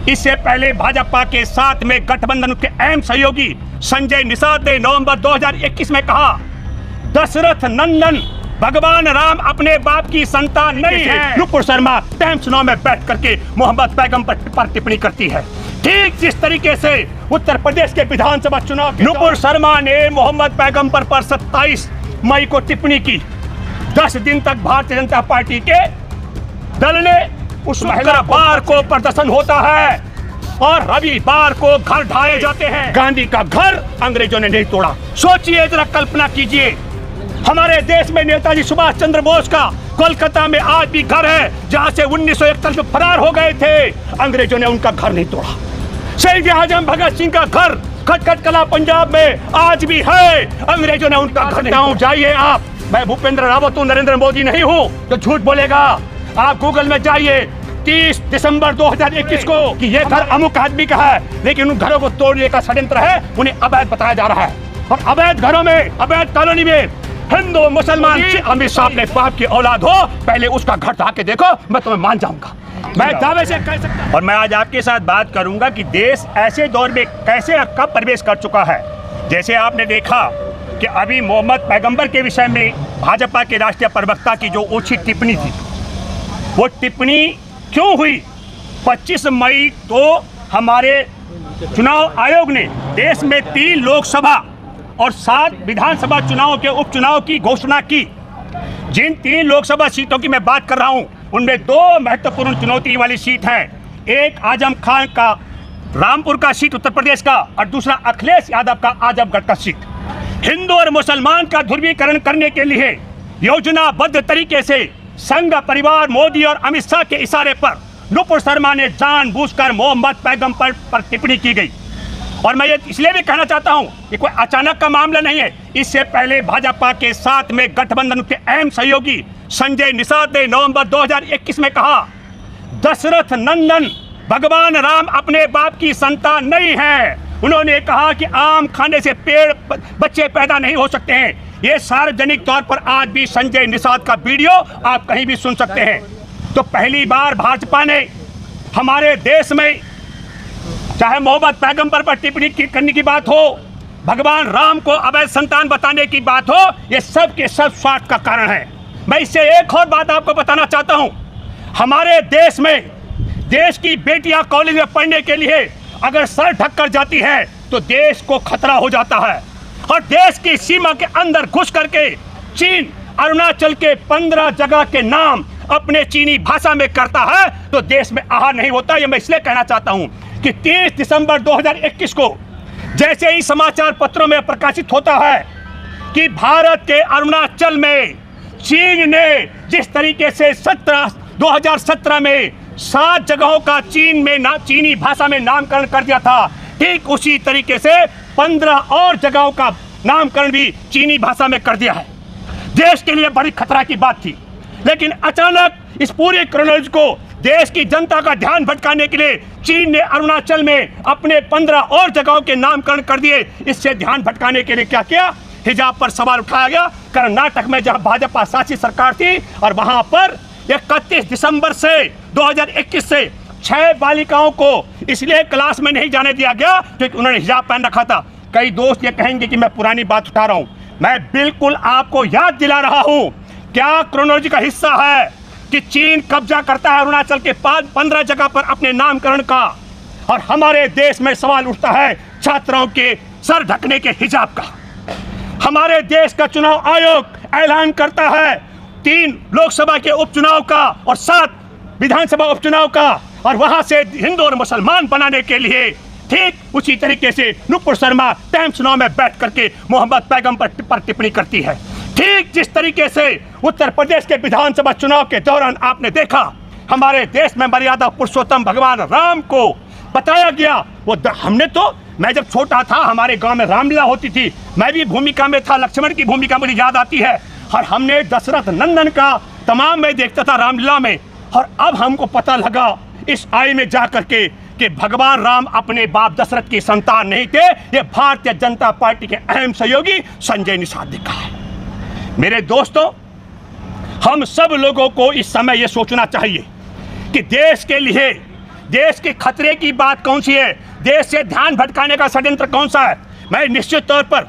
इससे पहले भाजपा के साथ में गठबंधन के अहम सहयोगी संजय निषाद ने नवंबर 2021 में कहा, दशरथ नंदन भगवान राम अपने बाप की संतान नहीं है। नुपुर शर्मा टाइम्स नाउ में बैठ करके मोहम्मद पैगंबर पर टिप्पणी करती है। ठीक जिस तरीके से उत्तर प्रदेश के विधानसभा चुनाव नुपुर शर्मा ने मोहम्मद पैगंबर पर 27 मई को टिप्पणी की। 10 दिन तक भारतीय जनता पार्टी के दल ने उस शुक्रवार को प्रदर्शन होता है और रविवार को घर ढाए जाते हैं। गांधी का घर अंग्रेजों ने नहीं तोड़ा। सोचिए जरा, कल्पना कीजिए, हमारे देश में नेताजी सुभाष चंद्र बोस का कोलकाता में आज भी घर है, जहां से 1941 में फरार हो गए थे। अंग्रेजों ने उनका घर नहीं तोड़ा। शहीद आजम भगत सिंह का घर खटखट कला पंजाब में आज भी है, अंग्रेजों ने उनका घर नहीं तोड़ा। जाइए आप, मैं भूपेंद्र रावत हूँ, नरेंद्र मोदी नहीं हूँ जो झूठ बोलेगा। आप गूगल में जाइए 30 दिसंबर 2021 को कि ये घर अमुक आदमी का है, लेकिन उन घरों को तोड़ने का षड्यंत्र है, उन्हें अवैध बताया जा रहा है। और अवैध घरों में, अवैध कॉलोनी में हिंदू मुसलमान, अमित शाह अपने बाप की औलाद हो, पहले उसका घर ढाके देखो, मैं तुम्हें मान जाऊंगा। मैं दावे से कह सकता हूं। और मैं आज आपके साथ बात करूंगा कि देश ऐसे दौर में कैसे और कब प्रवेश कर चुका है। जैसे आपने देखा कि अभी मोहम्मद पैगंबर के विषय में भाजपा के राष्ट्रीय प्रवक्ता की जो ओछी टिप्पणी थी, वो टिप्पणी क्यों हुई? 25 मई तो हमारे चुनाव आयोग ने देश में 3 लोकसभा और 7 विधानसभा चुनाव के उपचुनाव की घोषणा की। जिन 3 लोकसभा सीटों की मैं बात कर रहा हूं, उनमें 2 महत्वपूर्ण चुनौती वाली सीट है। एक आजम खान का रामपुर का सीट उत्तर प्रदेश का, और दूसरा अखिलेश यादव का आजमगढ़ का सीट। हिंदू और मुसलमान का ध्रुवीकरण करने के लिए योजनाबद्ध तरीके से संघ परिवार मोदी और अमित शाह के इशारे पर नुपुर शर्मा ने जानबूझकर मोहम्मद पैगंबर पर टिप्पणी की गई। और मैं ये इसलिए भी कहना चाहता हूं, ये कोई अचानक का मामला नहीं है। इससे पहले भाजपा के साथ में गठबंधन के अहम सहयोगी संजय निषाद ने नवंबर 2021 में कहा, दशरथ नंदन भगवान राम अपने बाप की संतान नहीं है। उन्होंने कहा कि आम खाने से बच्चे पैदा नहीं हो सकते हैं। ये सार्वजनिक तौर पर आज भी संजय निषाद का वीडियो आप कहीं भी सुन सकते हैं। तो पहली बार भाजपा ने हमारे देश में, चाहे मोहम्मद पैगंबर पर टिप्पणी करने की बात हो, भगवान राम को अवैध संतान बताने की बात हो, ये सब के सब स्वार्थ का कारण है। मैं इससे एक और बात आपको बताना चाहता हूं, हमारे देश में देश की बेटियां कॉलेज में पढ़ने के लिए अगर सर ढक कर जाती है तो देश को खतरा हो जाता है। और देश की सीमा के अंदर घुस करके चीन अरुणाचल के 15 जगह के नाम अपने चीनी भाषा में करता है तो देश में आहार नहीं होता। ये मैं इसलिए कहना चाहता हूं कि 30 दिसंबर 2021 को जैसे ही समाचार पत्रों में प्रकाशित होता है कि भारत के अरुणाचल में चीन ने जिस तरीके से 2017 में 7 जगहों का चीनी भाषा में नामकरण कर दिया था, ठीक उसी तरीके से 15 और जगहों का नामकरण भी चीनी भाषा में कर दिया है। देश के लिए बड़ी खतरा की बात थी, लेकिन अचानक इस पूरे क्रोनोलॉजी को देश की जनता का ध्यान भटकाने के लिए चीन ने अरुणाचल में अपने 15 और जगहों के नामकरण कर दिए। इससे ध्यान भटकाने के लिए क्या किया? हिजाब पर सवाल उठाया गया। कर्नाटक में जहां भाजपा शासित सरकार थी और वहां पर 31 दिसंबर से 2021 से 6 बालिकाओं को इसलिए क्लास में नहीं जाने दिया गया क्योंकि उन्होंने हिजाब पहन रखा था। कई दोस्त ये कहेंगे कि मैं पुरानी बात उठा रहा हूं, मैं बिल्कुल आपको याद दिला रहा हूं। क्या क्रोनोलॉजी का हिस्सा है कि चीन कब्जा करता है अरुणाचल के 15 जगह पर अपने नामकरण का, और हमारे देश में सवाल उठता है छात्राओं के सर ढकने के हिजाब का। हमारे देश का चुनाव आयोग ऐलान करता है 3 लोकसभा के उपचुनाव का और 7 विधानसभा उपचुनाव का, और वहां से हिंदू और मुसलमान बनाने के लिए ठीक उसी तरीके से नुपुर शर्मा टाइम्स नाउ में बैठ करके मोहम्मद पैगंबर पर टिप्पणी करती है। ठीक जिस तरीके से उत्तर प्रदेश के विधानसभा चुनाव के दौरान आपने देखा हमारे देश में मर्यादा पुरुषोत्तम भगवान राम को बताया गया। वो हमने तो, मैं जब छोटा था हमारे गांव में रामलीला होती थी, मैं भी भूमिका में था, लक्ष्मण की भूमिका मुझे याद आती है, और हमने दशरथ नंदन का तमाम मैं देखता था रामलीला में। और अब हमको पता लगा इस आई में जा करके कि भगवान राम अपने बाप दशरथ की संतान नहीं थे। ये भारतीय जनता पार्टी के अहम सहयोगी संजय निषाद ने कहा है। मेरे दोस्तों, हम सब लोगों को इस समय ये सोचना चाहिए कि देश के लिए देश के खतरे की बात कौन सी है, देश से ध्यान भटकाने का षड्यंत्र कौन सा है। मैं निश्चित तौर पर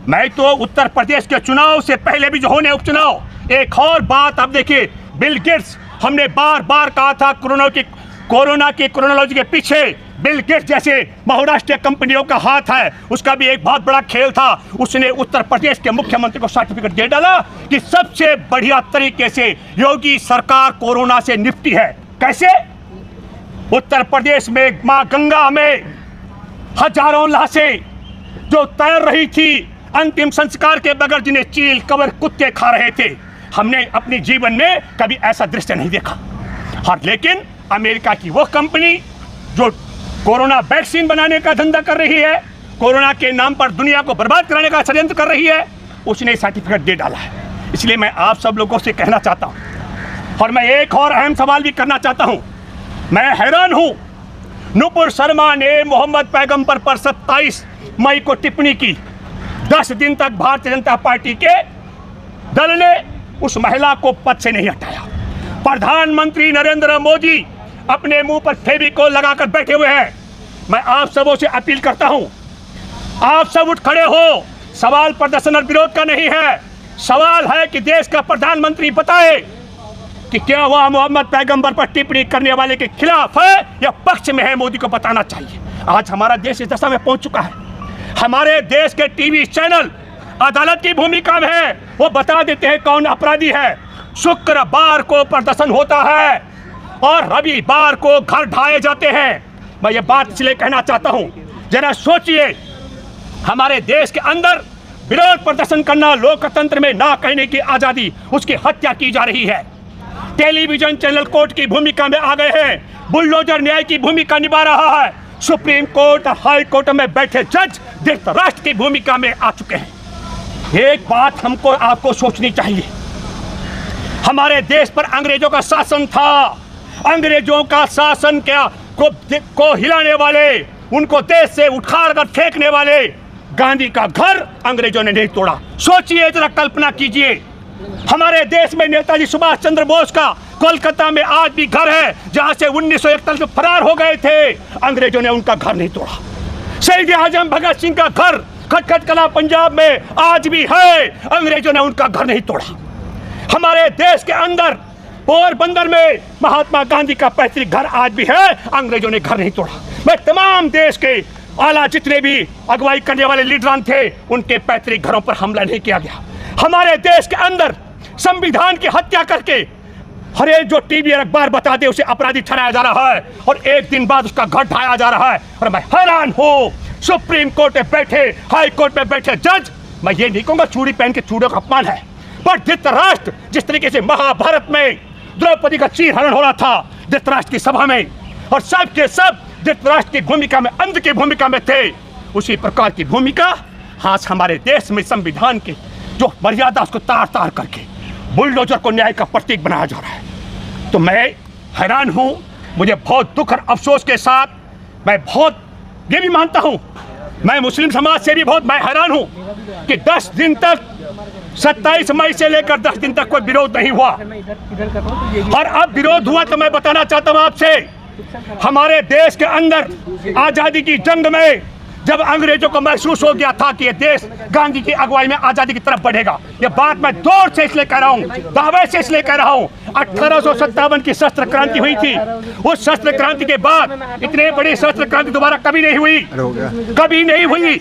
मैं तो उत्तर प्रदेश के चुनाव से पहले भी जो होने उपचुनाव, एक और बात अब देखिए, बिल गेट्स, हमने बार बार कहा था कोरोना की क्रोनोलॉजी के पीछे बिल गेट्स जैसे बहुराष्ट्रीय कंपनियों का हाथ है। उसका भी एक बहुत बड़ा खेल था। उसने उत्तर प्रदेश के मुख्यमंत्री को सर्टिफिकेट दे डाला कि सबसे बढ़िया तरीके से योगी सरकार कोरोना से निपटी है। कैसे? उत्तर प्रदेश में मां गंगा में हजारों लाशें जो तैर रही थी अंतिम संस्कार के बगैर, जिन्हें चील कबर कुत्ते खा रहे थे। हमने अपने जीवन में कभी ऐसा दृश्य नहीं देखा। और लेकिन अमेरिका की वो कंपनी जो कोरोना वैक्सीन बनाने का धंधा कर रही है, कोरोना के नाम पर दुनिया को बर्बाद कराने का षड्यंत्र कर रही है, उसने सर्टिफिकेट दे डाला है। इसलिए मैं आप सब लोगों से कहना चाहता हूं, और मैं एक और अहम सवाल भी करना चाहता हूं। मैं हैरान हूं, नुपुर शर्मा ने मोहम्मद पैगंबर पर 27 मई को टिप्पणी की। 10 दिन तक भारतीय जनता पार्टी के दल ने उस महिला को पद से नहीं हटाया। प्रधानमंत्री नरेंद्र मोदी अपने मुंह पर फेविकोल लगाकर बैठे हुए हैं। मैं आप सबों से अपील करता हूं, आप सब उठ खड़े हो। सवाल प्रदर्शन और विरोध का नहीं है, सवाल है कि देश का प्रधानमंत्री बताए कि क्या वह मोहम्मद पैगंबर पर टिप्पणी करने वाले के खिलाफ है या पक्ष में है। मोदी को बताना चाहिए। आज हमारा देश इस दशा में पहुंच चुका है। हमारे देश के टीवी चैनल अदालत की भूमिका में है, वो बता देते हैं कौन अपराधी है। शुक्रवार को प्रदर्शन होता है और रविवार को घर ढाए जाते हैं। मैं ये बात इसलिए कहना चाहता हूं, जरा सोचिए, हमारे देश के अंदर विरोध प्रदर्शन करना, लोकतंत्र में ना कहने की आजादी, उसकी हत्या की जा रही है। टेलीविजन चैनल कोर्ट की भूमिका में आ गए हैं, बुलडोजर न्याय की भूमिका निभा रहा है। सुप्रीम कोर्ट और हाई कोर्ट में बैठे जज धृतराष्ट्र की भूमिका में आ चुके हैं। एक बात हमको आपको सोचनी चाहिए, हमारे देश पर अंग्रेजों का शासन था। अंग्रेजों का शासन क्या को हिलाने वाले, उनको देश से उखाड़ कर फेंकने वाले गांधी का घर अंग्रेजों ने नहीं तोड़ा। सोचिए, जरा कल्पना कीजिए, हमारे देश में नेताजी सुभाष चंद्र बोस का कोलकाता में आज भी घर है, जहां से 1941 में फरार हो गए थे। अंग्रेजों ने उनका घर नहीं तोड़ा। शहीद आजम भगत सिंह का घर खटखट कला पंजाब में आज भी है, अंग्रेजों ने उनका घर नहीं तोड़ा। हमारे देश के अंदर पोरबंदर में महात्मा गांधी का पैतृक घर आज भी है, अंग्रेजों ने घर नहीं तोड़ा। मैं तमाम देश के आला जितने भी अगुवाई करने वाले लीडरान थे, उनके पैतृक घरों पर हमला नहीं किया गया। हमारे देश के अंदर संविधान की हत्या करके हर एक जो टीवी और अखबार बता दे उसे अपराधी ठहराया जा रहा है, और एक दिन बाद उसका घर ढाया जा रहा है। और मैं हैरान हूँ, सुप्रीम कोर्ट में बैठे, हाई कोर्ट में बैठे जज, मैं ये नहीं कहूँगा चूड़ी पहन के चूड़ों का अपमान है, पर धृतराष्ट्र जिस तरीके से महाभारत में द्रौपदी का चीरहरण हो रहा था धृतराष्ट्र की सभा में, और सब के सब धृतराष्ट्र की भूमिका में, अंध की भूमिका में थे, उसी प्रकार की भूमिका आज हमारे देश में संविधान की जो मर्यादा उसको तार तार करके बुलडोजर को न्याय का प्रतीक बनाया जा रहा है। तो मैं हैरान हूँ, मुझे बहुत दुख और अफसोस के साथ मैं बहुत ये भी मानता हूँ, मैं मुस्लिम समाज से भी बहुत मैं हैरान हूँ कि 10 दिन तक 27 मई से लेकर 10 दिन तक कोई विरोध नहीं हुआ। और अब विरोध हुआ तो मैं बताना चाहता हूँ आपसे, हमारे देश के अंदर आजादी की जंग में जब अंग्रेजों को महसूस हो गया था कि ये देश गांधी की अगुवाई में आजादी की तरफ बढ़ेगा, ये बात मैं जोर से इसलिए कह रहा हूँ, दावे से इसलिए कह रहा हूँ, 1857 की शस्त्र क्रांति हुई थी। उस शस्त्र क्रांति के बाद इतने बड़ी शस्त्र क्रांति दोबारा कभी नहीं हुई, कभी नहीं हुई।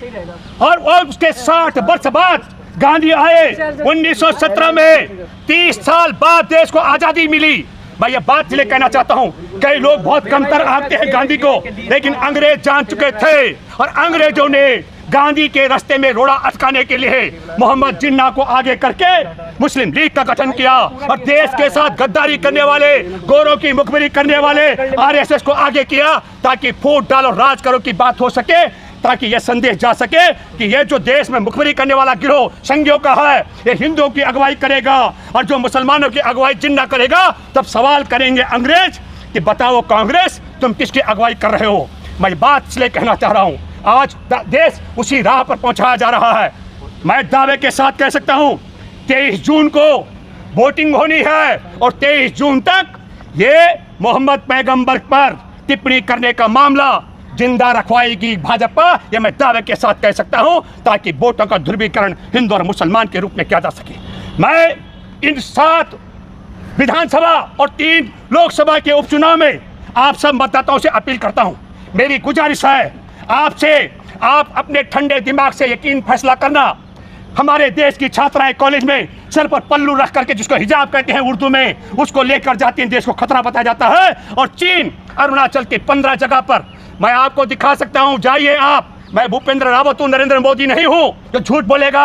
और उसके 60 वर्ष बाद गांधी आए 1917 में, 30 साल बाद देश को आजादी मिली। मैं ये बात इसलिए कहना चाहता हूँ, कई लोग बहुत कमतर आंकते हैं गांधी को, लेकिन अंग्रेज जान चुके थे, और अंग्रेजों ने गांधी के रास्ते में रोड़ा अटकाने के लिए मोहम्मद जिन्ना को आगे करके मुस्लिम लीग का गठन किया, और देश के साथ गद्दारी करने वाले, गोरों की मुखबिरी करने वाले आरएसएस को आगे किया, ताकि फूट डालो राज करो की बात हो सके, ताकि यह संदेश जा सके कि यह जो देश में मुखबिरी करने वाला गिरोह संघियों का है, ये हिंदुओं की अगुवाई करेगा, और जो मुसलमानों की अगुवाई जिन्ना करेगा, तब सवाल करेंगे अंग्रेज कि बताओ कांग्रेस तुम किसकी अगुवाई कर रहे हो। मैं बात इसलिए कहना चाह रहा हूँ, आज देश उसी राह पर पहुँचाया जा रहा है। मैं दावे के साथ कह सकता हूँ 23 जून को वोटिंग होनी है, और 23 जून तक ये मोहम्मद पैगंबर पर टिप्पणी करने का मामला जिंदा रखवाएगी भाजपा, यह मैं दावे के साथ कह सकता हूं, ताकि वोटों का ध्रुवीकरण हिंदू और मुसलमान के रूप में किया जा सके। मैं इन 7 विधानसभा और 3 लोकसभा के उपचुनाव में आप सब मतदाताओं से अपील करता हूं, मेरी गुजारिश है आपसे, आप अपने ठंडे दिमाग से यकीन फैसला करना। हमारे देश की छात्राएं कॉलेज में सर पर पल्लू रख करके, जिसको हिजाब कहते हैं उर्दू में, उसको लेकर जाती हैं, देश को खतरा बताया जाता है। और चीन अरुणाचल के 15 जगह पर मैं आपको दिखा सकता हूं, जाइए आप। मैं भूपेंद्र रावत हूं, नरेंद्र मोदी नहीं हूं जो झूठ बोलेगा।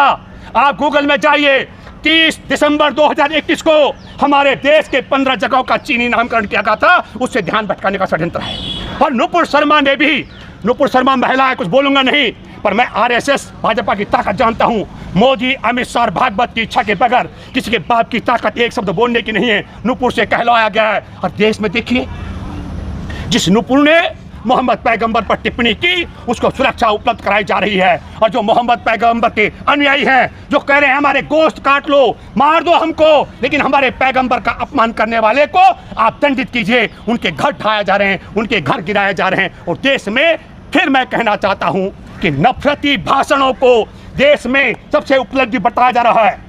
आप गूगल में जाइए, 30 दिसंबर 2021 को हमारे देश के 15 जगहों का चीनी नामकरण किया गया था, उससे ध्यान भटकाने का षड्यंत्र है। और नुपुर शर्मा ने भी, नुपुर शर्मा महिला है, कुछ बोलूंगा नहीं, पर मैं आरएसएस भाजपा की ताकत जानता हूं। मोदी, अमित शाह, भागवत की इच्छा के बगैर किसी के बाप की ताकत एक शब्द बोलने की नहीं है, नुपुर से कहलाया गया है। और देश में देखिए, जिस नुपुर ने मोहम्मद पैगंबर पर टिप्पणी की, उसको सुरक्षा उपलब्ध कराई जा रही है। और जो मोहम्मद पैगंबर के अनुयायी हैं, जो कह रहे हैं हमारे गोश्त काट लो, मार दो हमको, लेकिन हमारे पैगंबर का अपमान करने वाले को आप दंडित कीजिए, उनके घर ढाए जा रहे हैं, उनके घर गिराए जा रहे हैं। और देश में फिर मैं कहना चाहता हूं कि नफरती भाषणों को देश में सबसे उपलब्धि बताया जा रहा है।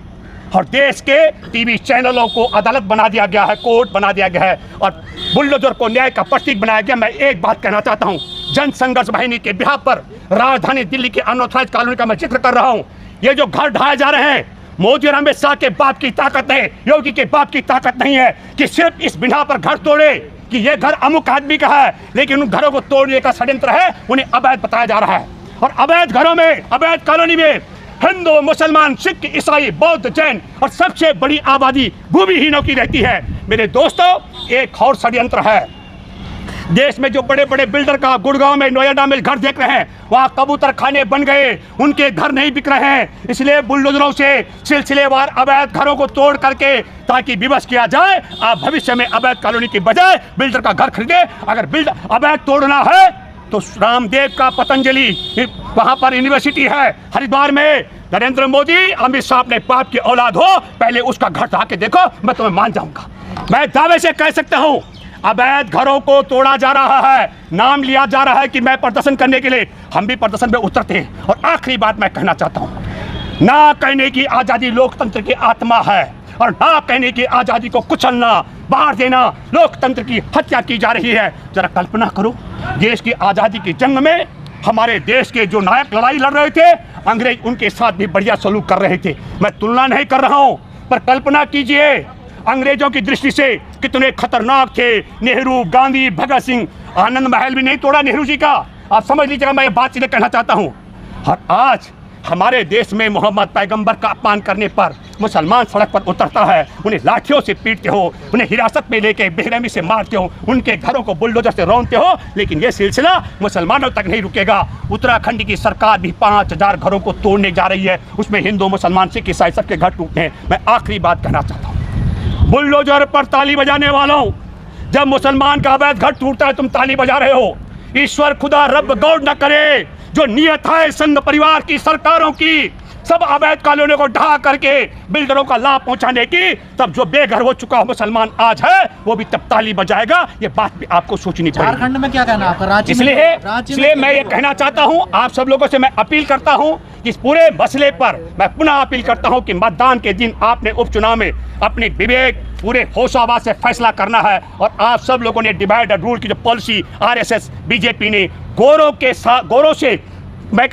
और देश के टीवी चैनलों को अदालत बना दिया गया है, कोर्ट बना दिया गया है, और बुलडोजर को न्याय का प्रतीक बनाया गया। मैं एक बात कहना चाहता हूं, जन संघर्ष वाहिनी के बिहाफ पर राजधानी दिल्ली के अनऑथराइज्ड कॉलोनी का मैं जिक्र कर रहा हूं। ये जो घर ढाए जा रहे हैं, मोदी और अमित शाह के बाप की ताकत है, योगी के बाप की ताकत नहीं है कि सिर्फ इस बिना पर घर तोड़े कि ये घर अमुक आदमी का है, लेकिन उन घरों को तोड़ने का षड्यंत्र है, उन्हें अवैध बताया जा रहा है। और अवैध घरों में, अवैध कॉलोनी में हिंदू, मुसलमान, सिख, ईसाई, बौद्ध, जैन और सबसे बड़ी आबादी भूमिहीनों की रहती है। मेरे दोस्तों, एक और षड्यंत्र है। देश में जो बड़े बड़े बिल्डर का गुड़गांव में, नोएडा में घर देख रहे हैं, वहाँ कबूतर खाने बन गए, उनके घर नहीं बिक रहे हैं। इसलिए बुलडोजरों से सिलसिलेवार अवैध घरों को तोड़ करके ताकि विवश किया जाए, आप भविष्य में अवैध कॉलोनी की बजाय बिल्डर का घर खरीदे। अगर बिल्डर अवैध तोड़ना है तो रामदेव का पतंजलि वहां पर यूनिवर्सिटी है हरिद्वार में, नरेंद्र मोदी, अमित शाह अपने बाप की औलाद हो, पहले उसका घर ढा के देखो, मैं तुम्हें मान जाऊंगा। मैं दावे से कह सकता हूं, अवैध घरों को तोड़ा जा रहा है, नाम लिया जा रहा है कि मैं प्रदर्शन करने के लिए, हम भी प्रदर्शन में उतरते हैं। और आखिरी बात मैं कहना चाहता हूं, ना कहने की आजादी लोकतंत्र की आत्मा है, और ना कहने की आजादी को कुचलना, बाहर देना लोकतंत्र की हत्या की जा रही है। जरा कल्पना करो, देश की आजादी की जंग में हमारे देश के जो नायक लड़ाई लड़ रहे थे, अंग्रेज उनके साथ भी बढ़िया सलूक कर रहे थे। मैं तुलना नहीं कर रहा हूं, पर कल्पना कीजिए अंग्रेजों की दृष्टि से कितने खतरनाक थे नेहरू, गांधी, भगत सिंह। आनंद महल भी नहीं तोड़ा नेहरू जी का, आप समझ लीजिएगा। मैं ये बात सीधे कहना चाहता हूं। और आज हमारे देश में मोहम्मद पैगंबर का अपमान करने पर मुसलमान सड़क पर उतरता है, उन्हें लाठियों से पीटते हो, उन्हें हिरासत में लेके बेरहमी से मारते हो, उनके घरों को बुलडोजर से रौंदते हो, लेकिन ये सिलसिला मुसलमानों तक नहीं रुकेगा। उत्तराखंड की सरकार भी 5000 घरों को तोड़ने जा रही है, उसमें हिंदू, मुसलमान, सिख, ईसाई सबके घर टूटते हैं। मैं आखिरी बात कहना चाहता हूँ, बुलडोजर पर ताली बजाने वालों, जब मुसलमान का अवैध घर टूटता है तुम ताली बजा रहे हो। ईश्वर खुदा रब गौर न करे, जो नियत है संघ परिवार की, सरकारों की, सब अवैध कॉलोनियों को ढहा करके बिल्डरों का लाभ पहुंचाने की, तब जो बेघर हो चुका मुसलमान आज है, वो भी तब ताली बजाएगा। ये बात भी आपको सोचनी पड़ेगी। झारखंड में क्या कहना आपका? राज्य इसलिए मैं ये कहना चाहता हूं, आप सब लोगों से मैं अपील करता हूं कि इस पूरे मसले पर मैं पुनः अपील करता हूं कि मतदान के दिन आपने उपचुनाव में अपनी विवेक, पूरे होशाबाज से फैसला करना है। और आप सब लोगों ने डिवाइड एंड रूल की जो पॉलिसी आरएसएस, बीजेपी ने गौरव से मैं